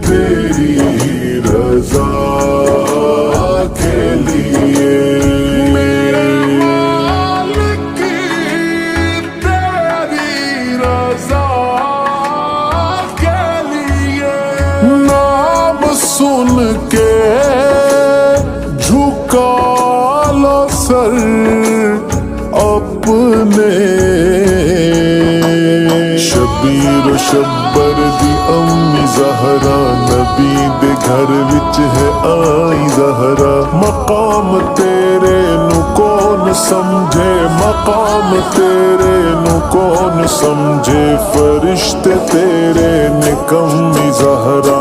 तेरी रजा के लिए। मेरे मालिक तेरी रजा के लिए। नाम सुन के झुका लो सर अपने। शबीर शब्बर दी अम्मी ज़हरा नबी दे घर विच है आई ज़हरा। मकाम तेरे नु कौन समझे, मकाम तेरे नु कौन समझे। फरिश्ते तेरे निकम्मी ज़हरा।